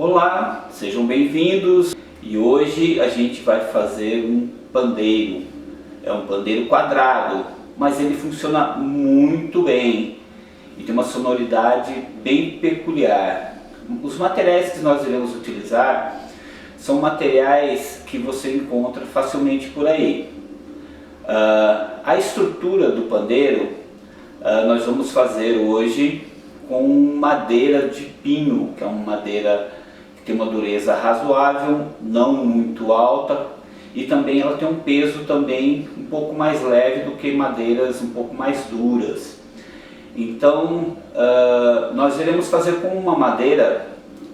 Olá, sejam bem-vindos e hoje a gente vai fazer um pandeiro. É um pandeiro quadrado, mas ele funciona muito bem e tem uma sonoridade bem peculiar. Os materiais que nós iremos utilizar são materiais que você encontra facilmente por aí. A estrutura do pandeiro nós vamos fazer hoje com madeira de pinho, que é uma madeira que tem uma dureza razoável, não muito alta, e também ela tem um peso também um pouco mais leve do que madeiras um pouco mais duras. Então nós iremos fazer com uma madeira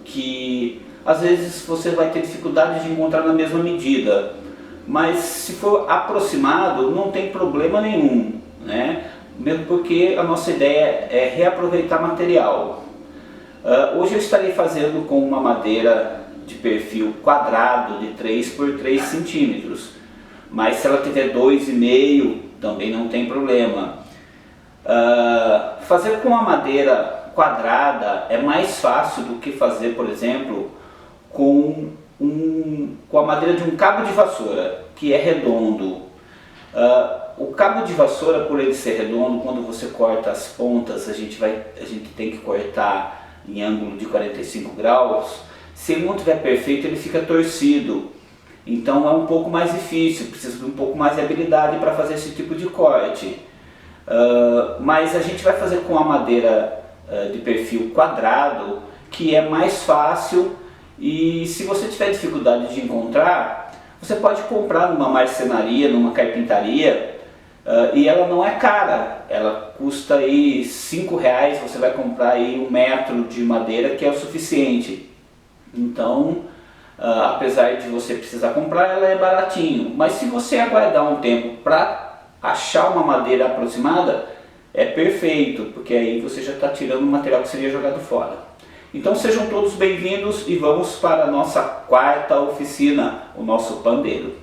que às vezes você vai ter dificuldade de encontrar na mesma medida, mas se for aproximado não tem problema nenhum, né? Mesmo porque a nossa ideia é reaproveitar material. Hoje eu estarei fazendo com uma madeira de perfil quadrado de 3 por 3 centímetros, mas se ela tiver 2,5 também não tem problema. Fazer com a madeira quadrada é mais fácil do que fazer, por exemplo, com a madeira de um cabo de vassoura, que é redondo. O cabo de vassoura, por ele ser redondo, quando você corta as pontas, a gente tem que cortar em ângulo de 45 graus. Se ele não estiver perfeito, ele fica torcido. Então é um pouco mais difícil, precisa de um pouco mais de habilidade para fazer esse tipo de corte. Mas a gente vai fazer com a madeira de perfil quadrado, que é mais fácil, e se você tiver dificuldade de encontrar, você pode comprar numa marcenaria, numa carpintaria, e ela não é cara, ela custa aí R$5, você vai comprar aí 1 metro de madeira, que é o suficiente. Então, apesar de você precisar comprar, ela é baratinho, mas se você aguardar um tempo para achar uma madeira aproximada, é perfeito, porque aí você já está tirando o material que seria jogado fora. Então sejam todos bem-vindos e vamos para a nossa quarta oficina, o nosso pandeiro.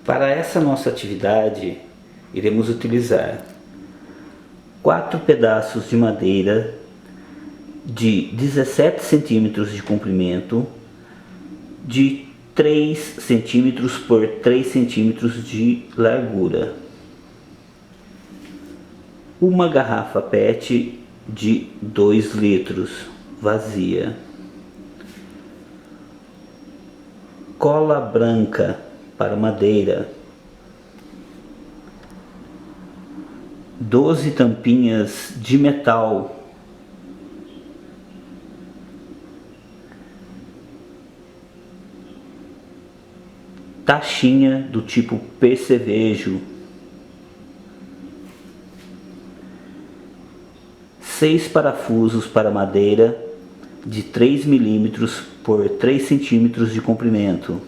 Para essa nossa atividade, iremos utilizar 4 pedaços de madeira de 17 centímetros de comprimento, de 3 centímetros por 3 centímetros de largura. Uma garrafa PET de 2 litros, vazia. Cola branca para madeira. 12 tampinhas de metal. Tachinha do tipo percevejo. 6 parafusos para madeira de 3 milímetros por 3 centímetros de comprimento.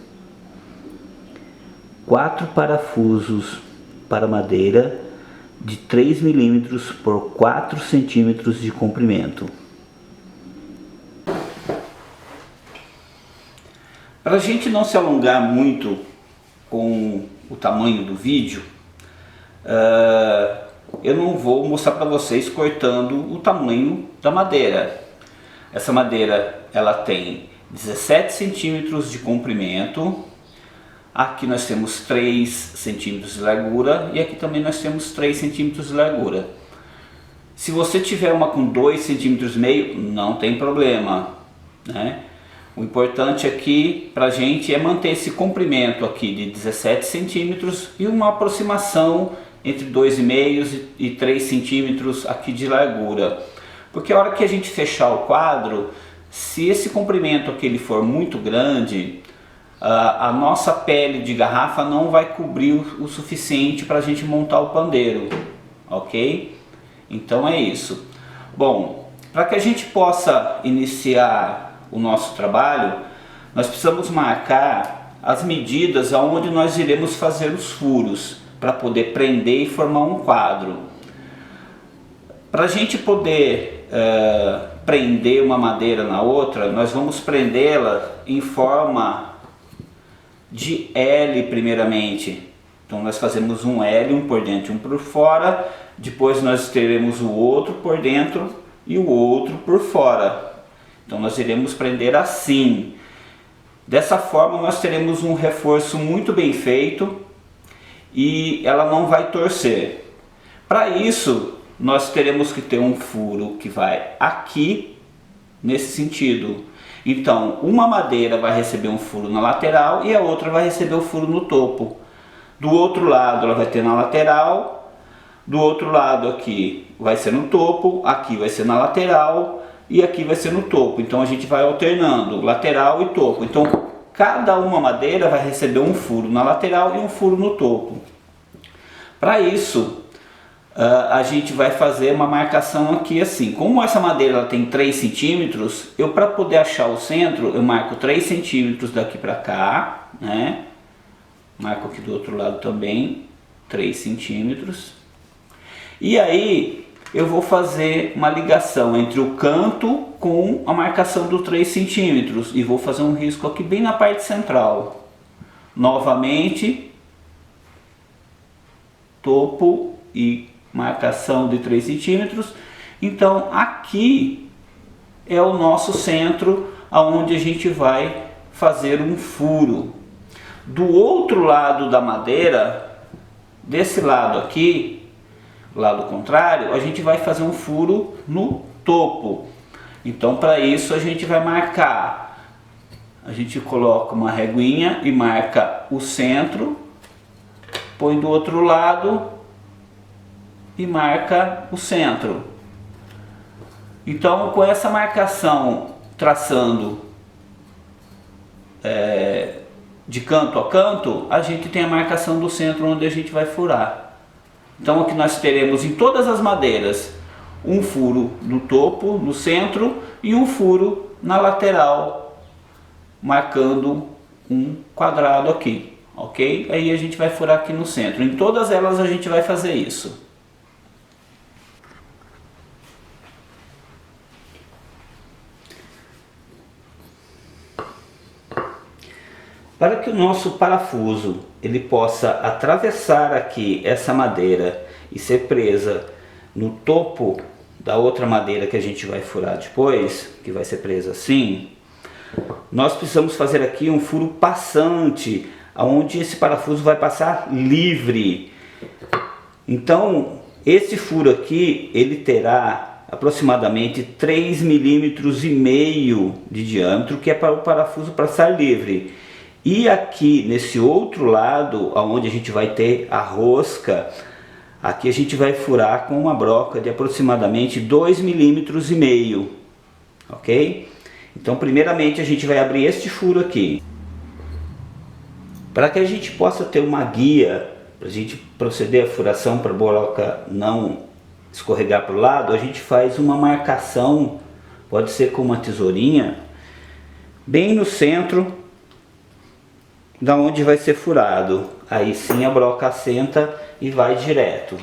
4 parafusos para madeira de 3 milímetros por 4 centímetros de comprimento. Para a gente não se alongar muito com o tamanho do vídeo, eu não vou mostrar para vocês cortando o tamanho da madeira. Essa madeira ela tem 17 centímetros de comprimento, aqui nós temos 3 centímetros de largura e aqui também nós temos 3 centímetros de largura. Se você tiver uma com 2,5 centímetros, não tem problema, né? O importante aqui para a gente é manter esse comprimento aqui de 17 centímetros e uma aproximação entre 2,5 e 3 centímetros aqui de largura. Porque a hora que a gente fechar o quadro, se esse comprimento aqui ele for muito grande, a nossa pele de garrafa não vai cobrir o suficiente para a gente montar o pandeiro, ok? Então é isso. Bom, para que a gente possa iniciar o nosso trabalho, nós precisamos marcar as medidas aonde nós iremos fazer os furos, para poder prender e formar um quadro. Para a gente poder prender uma madeira na outra, nós vamos prendê-la em forma de L primeiramente. Então nós fazemos um L, um por dentro e um por fora, depois nós teremos o outro por dentro e o outro por fora. Então nós iremos prender assim. Dessa forma nós teremos um reforço muito bem feito e ela não vai torcer. Para isso nós teremos que ter um furo que vai aqui nesse sentido. Então uma madeira vai receber um furo na lateral e a outra vai receber o furo no topo. Do outro lado ela vai ter na lateral, do outro lado aqui vai ser no topo, aqui vai ser na lateral e aqui vai ser no topo. Então a gente vai alternando lateral e topo. Então cada uma madeira vai receber um furo na lateral e um furo no topo. Para isso a gente vai fazer uma marcação aqui assim. Como essa madeira ela tem 3 centímetros, eu, para poder achar o centro, eu marco 3 centímetros daqui para cá, né? Marco aqui do outro lado também 3 centímetros. E aí eu vou fazer uma ligação entre o canto com a marcação dos 3 centímetros e vou fazer um risco aqui bem na parte central. Novamente, topo e marcação de 3 centímetros. Então aqui é o nosso centro, aonde a gente vai fazer um furo. Do outro lado da madeira, desse lado aqui, lado contrário, a gente vai fazer um furo no topo. Então para isso a gente vai marcar, a gente coloca uma reguinha e marca o centro, põe do outro lado e marca o centro. Então com essa marcação, traçando de canto a canto, a gente tem a marcação do centro onde a gente vai furar. Então aqui nós teremos em todas as madeiras um furo no topo, no centro, e um furo na lateral, marcando um quadrado aqui, ok? Aí a gente vai furar aqui no centro. Em todas elas a gente vai fazer isso. Para que o nosso parafuso ele possa atravessar aqui essa madeira e ser presa no topo da outra madeira que a gente vai furar depois, que vai ser presa assim, nós precisamos fazer aqui um furo passante, onde esse parafuso vai passar livre. Então esse furo aqui ele terá aproximadamente 3,5 milímetros de diâmetro, que é para o parafuso passar livre. E aqui nesse outro lado, onde a gente vai ter a rosca, aqui a gente vai furar com uma broca de aproximadamente 2,5 milímetros, ok? Então primeiramente a gente vai abrir este furo aqui. Para que a gente possa ter uma guia, para a gente proceder à furação para a broca não escorregar para o lado, a gente faz uma marcação, pode ser com uma tesourinha, bem no centro da onde vai ser furado. Aí sim a broca assenta e vai direto.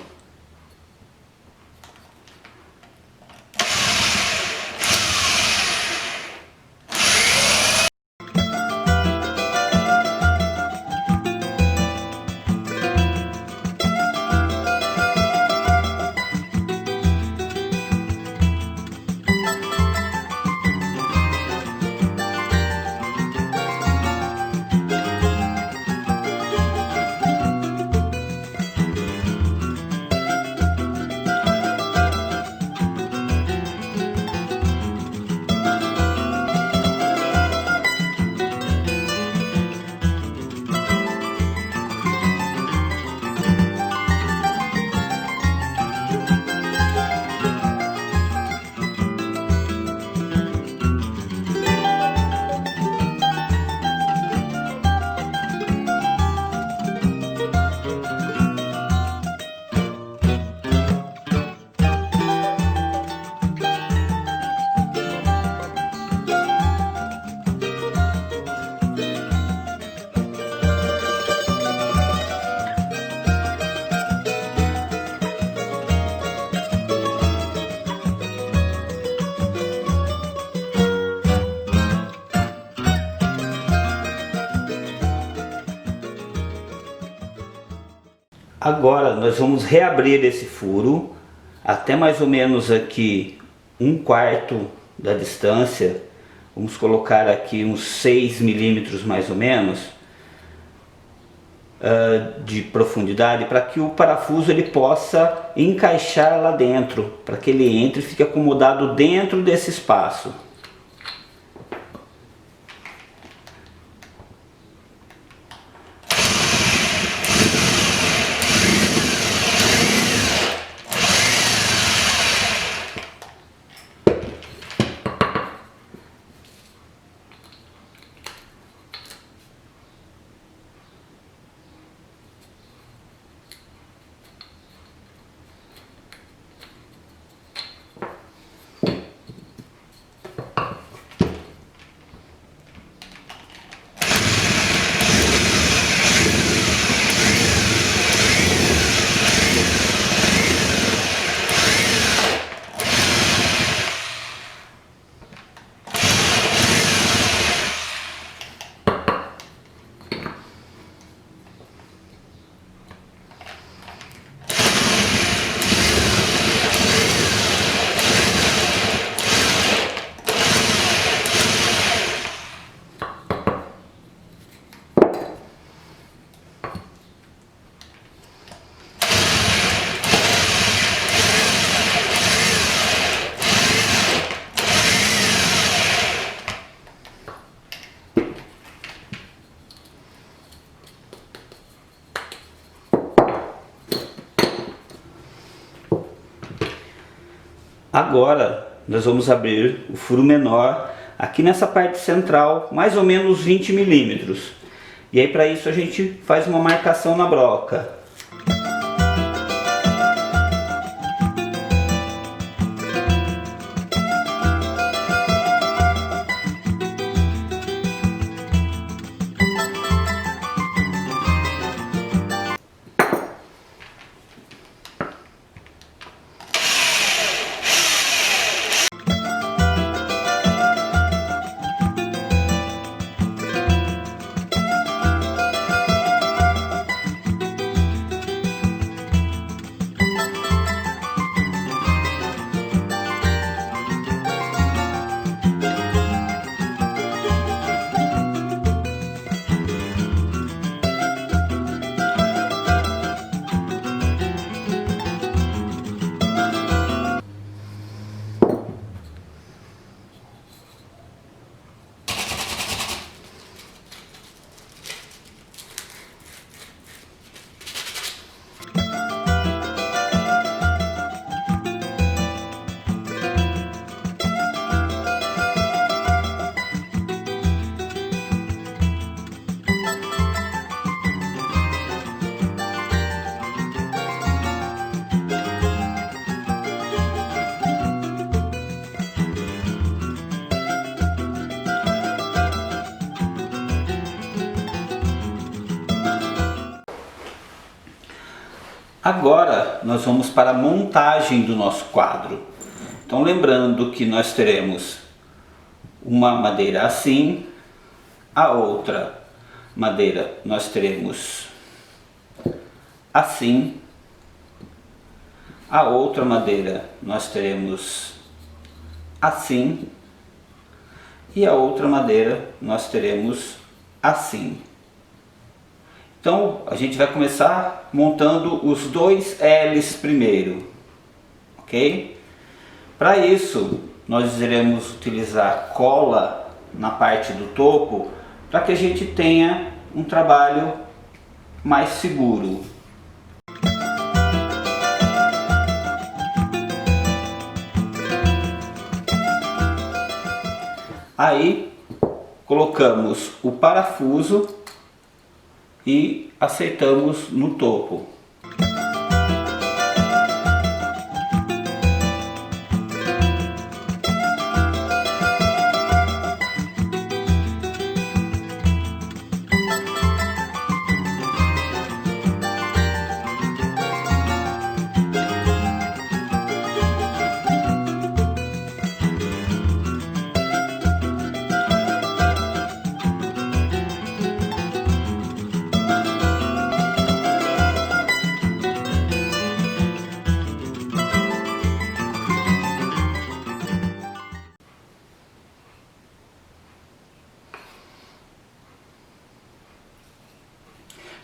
Agora nós vamos reabrir esse furo até mais ou menos aqui 1/4 da distância Vamos colocar aqui uns 6 milímetros mais ou menos de profundidade, para que o parafuso ele possa encaixar lá dentro, para que ele entre e fique acomodado dentro desse espaço. Agora nós vamos abrir o furo menor aqui nessa parte central, mais ou menos 20 milímetros. E aí para isso a gente faz uma marcação na broca. Agora nós vamos para a montagem do nosso quadro. Então lembrando que nós teremos uma madeira assim, a outra madeira nós teremos assim, a outra madeira nós teremos assim e a outra madeira nós teremos assim. Então a gente vai começar montando os dois L's primeiro, ok? Para isso nós iremos utilizar cola na parte do topo para que a gente tenha um trabalho mais seguro. Aí colocamos o parafuso e acertamos no topo.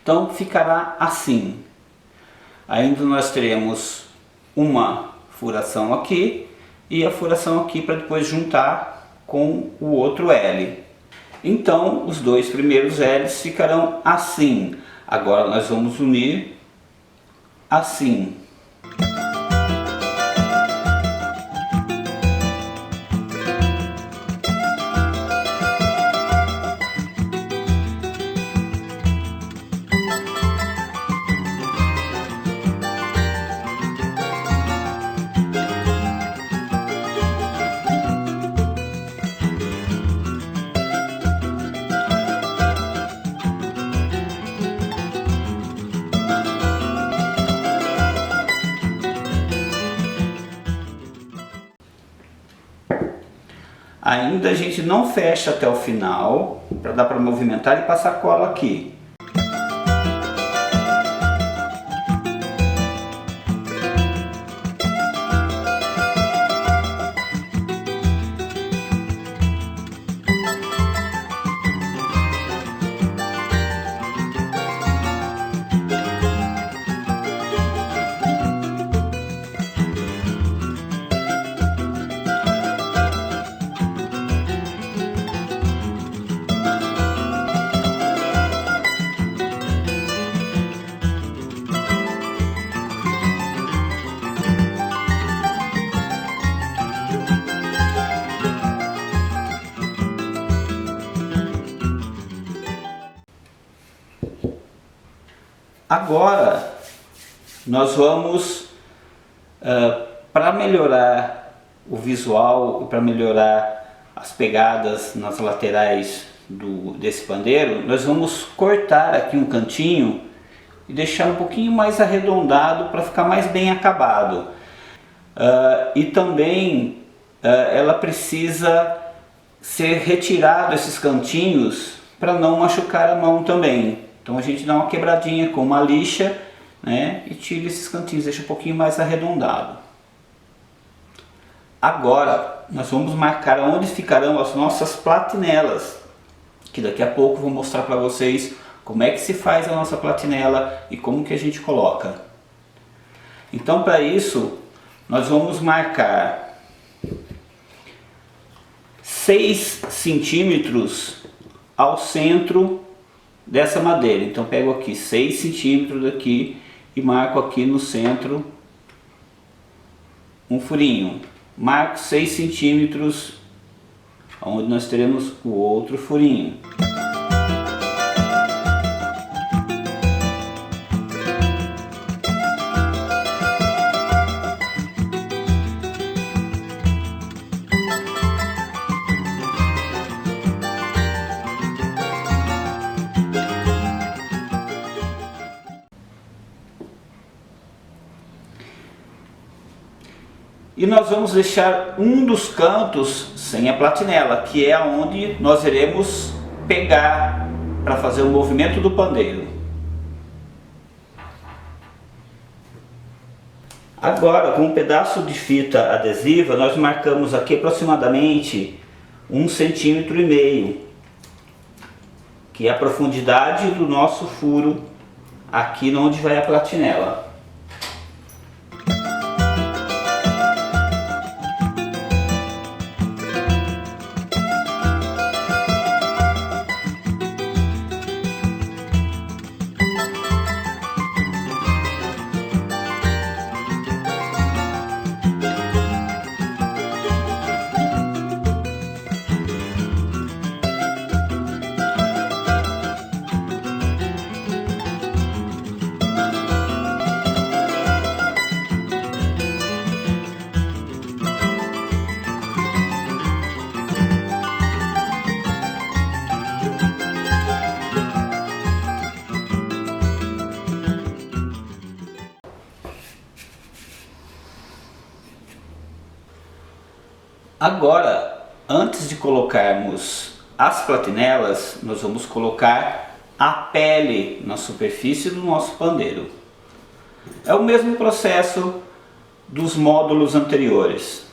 Então ficará assim. Ainda nós teremos uma furação aqui e a furação aqui para depois juntar com o outro L. Então os dois primeiros L's ficarão assim. Agora nós vamos unir assim. Ainda a gente não fecha até o final, para dar para movimentar e passar cola aqui. Agora nós vamos, para melhorar o visual e para melhorar as pegadas nas laterais desse pandeiro, nós vamos cortar aqui um cantinho e deixar um pouquinho mais arredondado para ficar mais bem acabado. E também ela precisa ser retirado esses cantinhos para não machucar a mão também. Então a gente dá uma quebradinha com uma lixa, né, e tira esses cantinhos, deixa um pouquinho mais arredondado. Agora nós vamos marcar onde ficarão as nossas platinelas, que daqui a pouco eu vou mostrar para vocês como é que se faz a nossa platinela e como que a gente coloca. Então para isso nós vamos marcar 6 centímetros ao centro dessa madeira. Então pego aqui 6 centímetros daqui e marco aqui no centro um furinho. Marco 6 centímetros onde nós teremos o outro furinho. E nós vamos deixar um dos cantos sem a platinela, que é onde nós iremos pegar para fazer o movimento do pandeiro. Agora, com um pedaço de fita adesiva, nós marcamos aqui aproximadamente 1,5 cm, que é a profundidade do nosso furo aqui onde vai a platinela. Agora, antes de colocarmos as platinelas, nós vamos colocar a pele na superfície do nosso pandeiro. É o mesmo processo dos módulos anteriores.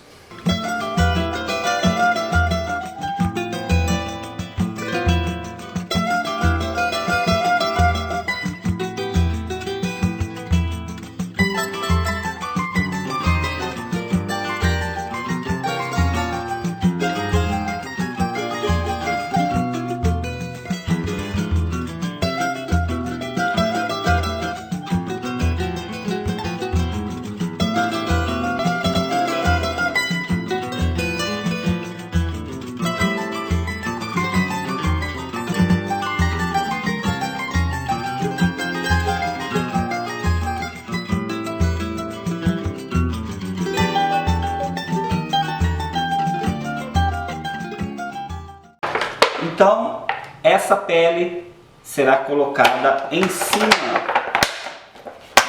Então, essa pele será colocada em cima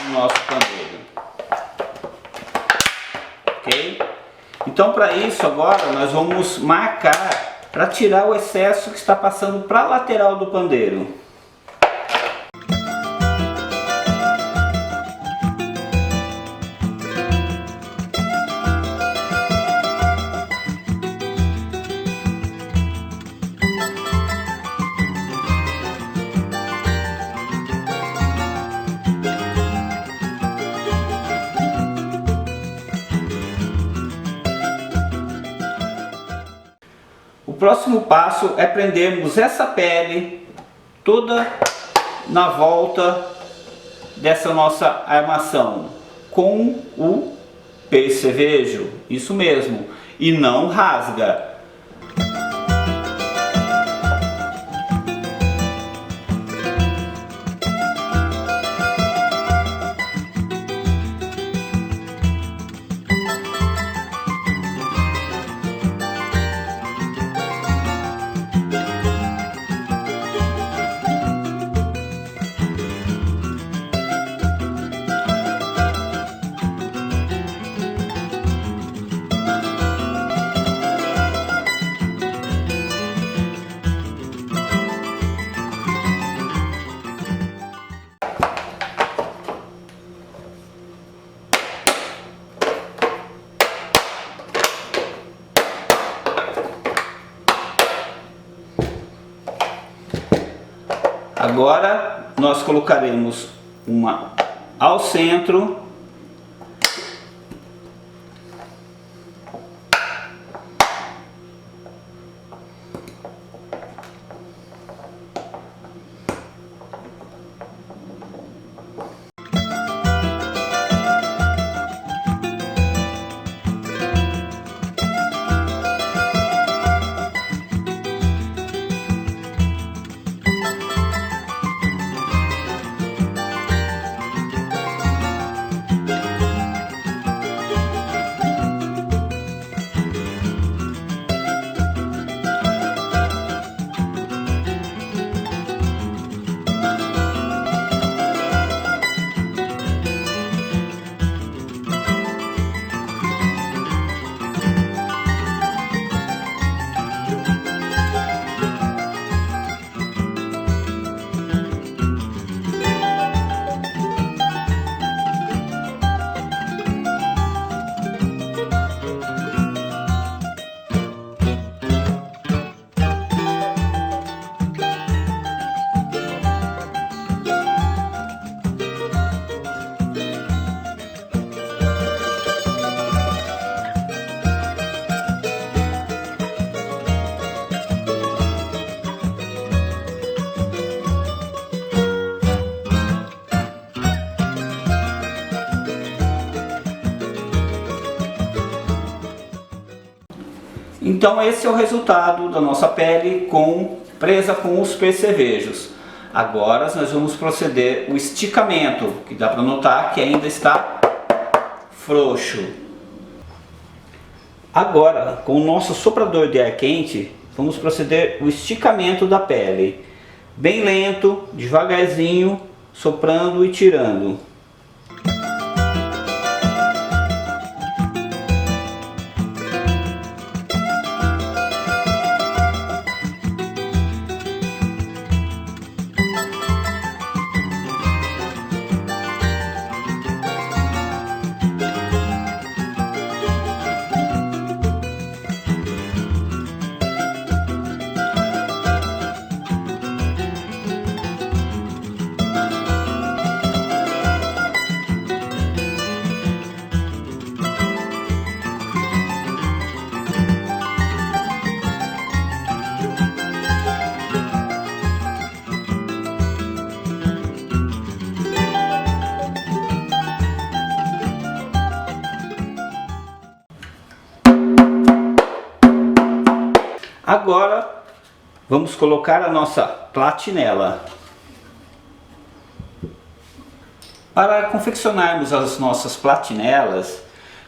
do nosso pandeiro. Ok? Então, para isso agora nós vamos marcar para tirar o excesso que está passando para a lateral do pandeiro. O próximo passo é prendermos essa pele toda na volta dessa nossa armação com o percevejo, isso mesmo, e não rasga. Agora nós colocaremos uma ao centro, Então esse é o resultado da nossa pele presa com os percevejos. Agora nós vamos proceder o esticamento, que dá para notar que ainda está frouxo. Agora, com o nosso soprador de ar quente, vamos proceder o esticamento da pele. Bem lento, devagarzinho, soprando e tirando. Agora vamos colocar a nossa platinela. Para confeccionarmos as nossas platinelas,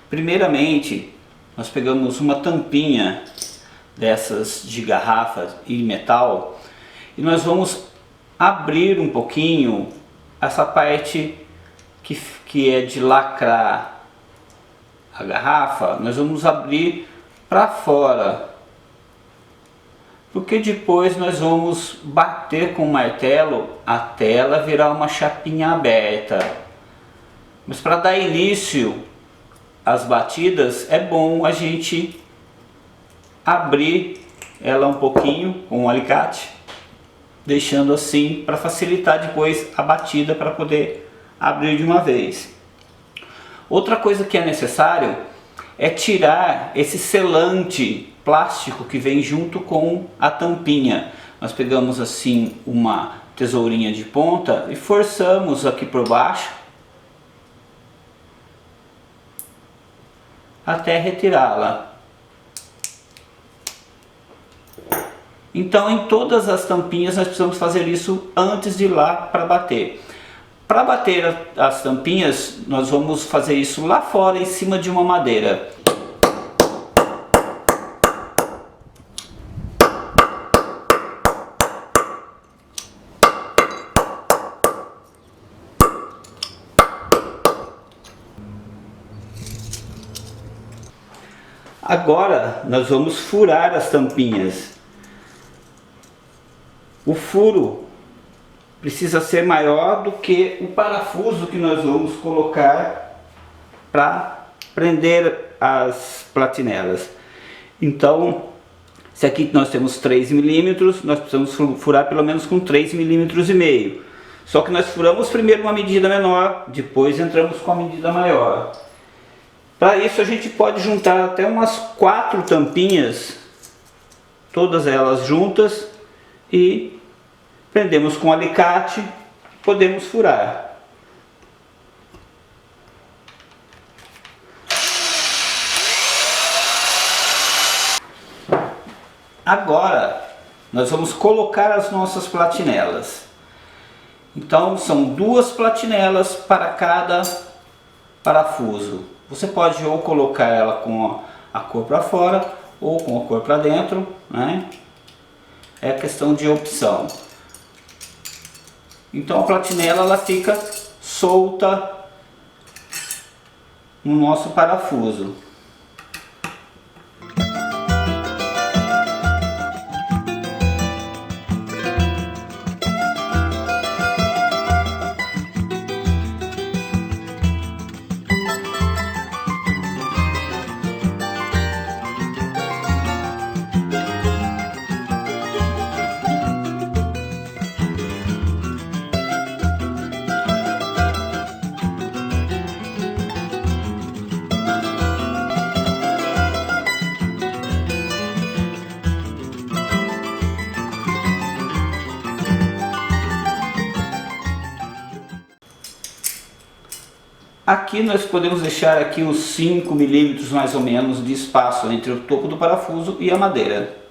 primeiramente nós pegamos uma tampinha dessas de garrafa e metal, e nós vamos abrir um pouquinho essa parte que é de lacrar a garrafa. Nós vamos abrir para fora, porque depois nós vamos bater com o martelo até ela virar uma chapinha aberta. Mas para dar início às batidas é bom a gente abrir ela um pouquinho com um alicate, deixando assim para facilitar depois a batida, para poder abrir de uma vez. Outra coisa que é necessário é tirar esse selante plástico que vem junto com a tampinha. Nós pegamos assim uma tesourinha de ponta e forçamos aqui por baixo até retirá-la. Então em todas as tampinhas nós precisamos fazer isso antes de ir lá para bater. Para bater as tampinhas nós vamos fazer isso lá fora, em cima de uma madeira. Agora nós vamos furar as tampinhas. O furo precisa ser maior do que o parafuso que nós vamos colocar para prender as platinelas. Então, se aqui nós temos 3 milímetros, nós precisamos furar pelo menos com 3,5 milímetros. Só que nós furamos primeiro uma medida menor, depois entramos com a medida maior. Para isso a gente pode juntar até umas 4 tampinhas, todas elas juntas, e prendemos com alicate, podemos furar. Agora nós vamos colocar as nossas platinelas. Então são 2 platinelas para cada parafuso. Você pode ou colocar ela com a cor para fora ou com a cor para dentro, né? É questão de opção. Então a platinela ela fica solta no nosso parafuso. Aqui nós podemos deixar aqui uns 5 milímetros mais ou menos de espaço entre o topo do parafuso e a madeira.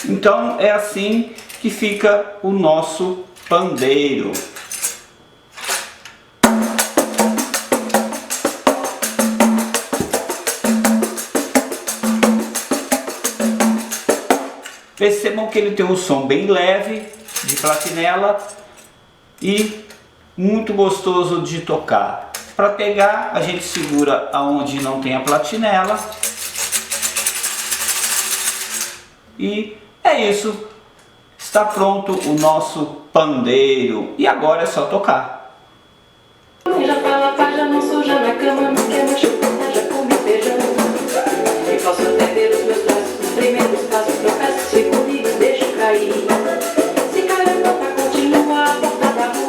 Então é assim que fica o nosso pandeiro. Percebam que ele tem um som bem leve de platinela e muito gostoso de tocar. Para pegar, a gente segura aonde não tem a platinela. E é isso. Está pronto o nosso pandeiro. E agora é só tocar. Já fala, já não suja na cama, não quer mais chocolate, já come feijão. E posso entender os meus braços, os primeiros passos, tropeço, se comigo, deixo cair. Se caramba, tá continua. rua, a porta da rua.